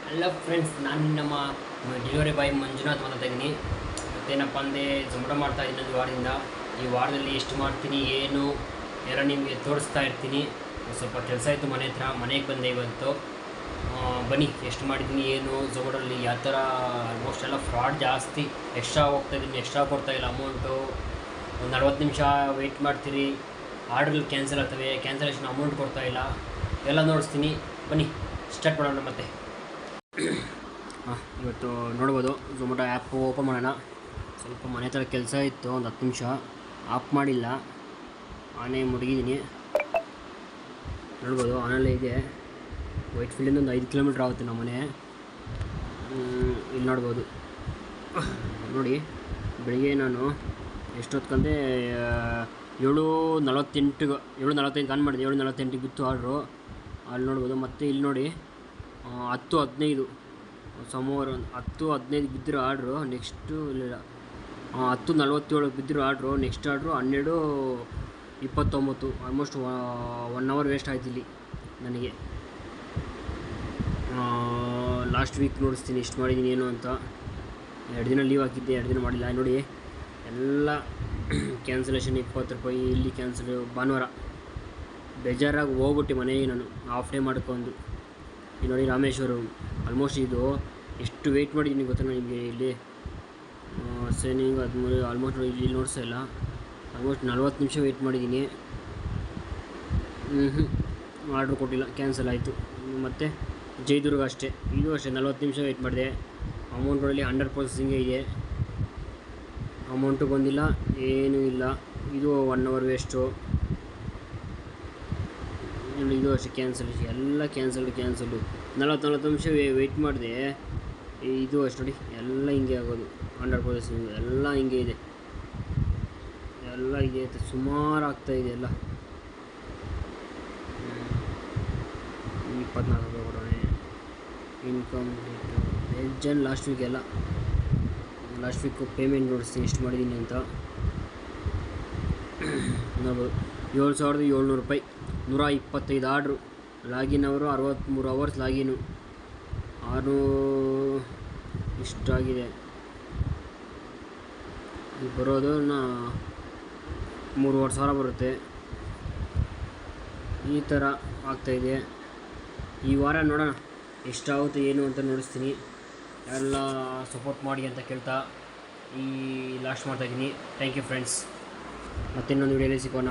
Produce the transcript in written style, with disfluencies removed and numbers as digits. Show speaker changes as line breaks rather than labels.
Hello friends, ನಾನು ನಮ್ಮ delivery boy Manjunath ಮಾತಾಡ್ತಾ ಇದ್ದೀನಿ. ಮತ್ತೇನಪ್ಪ ಅಂದರೆ ಜೊಮಟೊ ಮಾಡ್ತಾಯಿದ್ದೀನಿ ಒಂದು ವಾರದಿಂದ. ಈ ವಾರದಲ್ಲಿ ಎಷ್ಟು ಮಾಡ್ತೀನಿ ಏನು ಎಲ್ಲ ನಿಮಗೆ ತೋರಿಸ್ತಾ ಇರ್ತೀನಿ. ಸ್ವಲ್ಪ ಕೆಲಸ ಇತ್ತು ಮನೆ ಹತ್ರ, ಮನೆಗೆ ಬಂದೆ ಇವತ್ತು. ಬನ್ನಿ ಎಷ್ಟು ಮಾಡಿದ್ದೀನಿ ಏನು ಜೊಮಟೊಲ್ಲಿ ಯಾವ ಥರ. ಆಲ್ಮೋಸ್ಟ್ ಎಲ್ಲ ಫ್ರಾಡ್ ಜಾಸ್ತಿ. ಎಕ್ಸ್ಟ್ರಾ ಹೋಗ್ತಾಯಿದ್ದೀನಿ, ಎಕ್ಸ್ಟ್ರಾ ಕೊಡ್ತಾಯಿಲ್ಲ ಅಮೌಂಟು. ಒಂದು 40 ನಿಮಿಷ ವೆಯ್ಟ್ ಮಾಡ್ತೀರಿ, ಆರ್ಡ್ರಲ್ಲಿ ಕ್ಯಾನ್ಸಲ್ ಆಗ್ತವೆ, ಕ್ಯಾನ್ಸಲೇಷನ್ ಅಮೌಂಟ್ ಕೊಡ್ತಾಯಿಲ್ಲ. ಎಲ್ಲ ನೋಡಿಸ್ತೀನಿ, ಬನ್ನಿ ಸ್ಟಾರ್ಟ್ ಮಾಡೋಣ. ಮತ್ತೆ ಇವತ್ತು ನೋಡ್ಬೋದು ಝೊಮಟೊ ಆ್ಯಪ್ ಓಪನ್ ಮಾಡೋಣ. ಸ್ವಲ್ಪ ಮನೆ ಹತ್ರ ಕೆಲಸ ಇತ್ತು, ಒಂದು 10 ನಿಮಿಷ ಆಫ್ ಮಾಡಿಲ್ಲ, ಆನೇ ಮುಡುಗಿದ್ದೀನಿ. ನೋಡ್ಬೋದು ಆನಲ್ಲೇ ಇದೆ. ವೈಟ್ ಫೀಲ್ಡಿಂದ ಒಂದು 5 ಕಿಲೋಮೀಟ್ರ್ ಆಗುತ್ತೆ ನಮ್ಮ ಮನೆ. ಇಲ್ಲಿ ನೋಡ್ಬೋದು ನೋಡಿ, ಬೆಳಿಗ್ಗೆ ನಾನು ಎಷ್ಟೊತ್ಕಂದರೆ 7:45 ಆನ್ ಮಾಡಿದೆ. 7:48 ಬಿತ್ತು ಆರ್ಡ್ರು. ಅಲ್ಲಿ ನೋಡ್ಬೋದು. ಮತ್ತು ಇಲ್ಲಿ ನೋಡಿ 10:15 ಸೋಮವಾರ 10:15 ಬಿದ್ದಿರೋ ಆರ್ಡ್ರು. ನೆಕ್ಸ್ಟು ಇಲ್ಲ 10:47 ಬಿದ್ದಿರೋ order. Next order 12:29. Almost 1 hour waste ಆಯ್ತು ಇಲ್ಲಿ ನನಗೆ. ಲಾಸ್ಟ್ ವೀಕ್ ನೋಡಿಸ್ತೀನಿ ಎಷ್ಟು ಮಾಡಿದ್ದೀನಿ ಏನು ಅಂತ. 2 ದಿನ ಲೀವ್ ಹಾಕಿದ್ದೆ, 2 ದಿನ ಮಾಡಿಲ್ಲ. ನೋಡಿ ಎಲ್ಲ ಕ್ಯಾನ್ಸಲೇಷನ್, 20 ರೂಪಾಯಿ ಇಲ್ಲಿ ಕ್ಯಾನ್ಸಲ್. ಭಾನುವಾರ ಬೇಜಾರಾಗಿ ಹೋಗ್ಬಿಟ್ಟು ಮನೆಗೆ ನಾನು ಹಾಫ್ ಡೇ ಮಾಡ್ಕೊಂಡು. ಇಲ್ಲಿ ನೋಡಿ ರಾಮೇಶ್ವರಂ. ಆಲ್ಮೋಸ್ಟ್ ಇದು ಎಷ್ಟು ವೆಯ್ಟ್ ಮಾಡಿದ್ದೀನಿ ಗೊತ್ತಾ ನಿಮಗೆ. ಇಲ್ಲಿ ಸೈನಿಂಗ್ 13 ಆಲ್ಮೋಸ್ಟ್ ಇಲ್ಲಿ ನೋಡ್ತಾ ಇಲ್ಲ. ಆಲ್ಮೋಸ್ಟ್ 40 ನಿಮಿಷ ವೆಯ್ಟ್ ಮಾಡಿದ್ದೀನಿ. ಆರ್ಡ್ರ್ ಕೊಟ್ಟಿಲ್ಲ, ಕ್ಯಾನ್ಸಲ್ ಆಯಿತು. ಮತ್ತು ಜಯದುರ್ಗ ಅಷ್ಟೇ, ಇದು ಅಷ್ಟೇ 40 ನಿಮಿಷ ವೆಯ್ಟ್ ಮಾಡಿದೆ. ಅಮೌಂಟಲ್ಲಿ 100 ಪ್ರೊಸೆಸಿಂಗೇ ಇದೆ, ಅಮೌಂಟು ಬಂದಿಲ್ಲ, ಏನೂ ಇಲ್ಲ. ಇದು 1 ಅವರ್ ವೇಸ್ಟು. ಇದು ಅಷ್ಟೇ ಕ್ಯಾನ್ಸಲ್, ಎಲ್ಲ ಕ್ಯಾನ್ಸಲ್ಲು 40 ನಿಮಿಷ ವೆಯ್ಟ್ ಮಾಡಿದೆ. ಇದು ಅಷ್ಟು ನೋಡಿ, ಎಲ್ಲ ಹಿಂಗೆ ಆಗೋದು. 100 ಪ್ರೊಸೆಸಿಂಗ್ ಎಲ್ಲ ಹಿಂಗೆ ಇದೆ, ಎಲ್ಲ ಇದೆ. ಸುಮಾರು ಆಗ್ತಾಯಿದೆ ಎಲ್ಲ. 24 ರೂಪಾಯಿ ಕೊಡೋಣ. ಇನ್ಕಂಪ್ಲೀಟು ಜನ್ ಲಾಸ್ಟ್ ವೀಕು ಪೇಮೆಂಟ್ ನೋಡಿಸ್ತೀನಿ ಎಷ್ಟು ಮಾಡಿದ್ದೀನಿ ಅಂತ. ನೋಡ್ಬೋದು 7,700 ರೂಪಾಯಿ, 125 ಆರ್ಡ್ರು. ಲಾಗಿನ್ ಅವರು 63 ಅವರ್ಸ್ ಲಾಗಿನು. 600 ಇಷ್ಟಾಗಿದೆ. ಈಗ ಬರೋದು 3,500 ಬರುತ್ತೆ. ಈ ಥರ ಆಗ್ತಾಯಿದೆ. ಈ ವಾರ ನೋಡೋಣ ಎಷ್ಟಾಗುತ್ತೆ ಏನು ಅಂತ ನೋಡಿಸ್ತೀನಿ. ಎಲ್ಲ ಸಪೋರ್ಟ್ ಮಾಡಿ ಅಂತ ಕೇಳ್ತಾ ಈ ಲಾಸ್ಟ್ ಮಾಡ್ತಾಯಿದ್ದೀನಿ. Thank you friends. ಮತ್ತಿನ್ನೊಂದು ವಿಡಿಯೋಲಿ ಸಿಗೋಣ.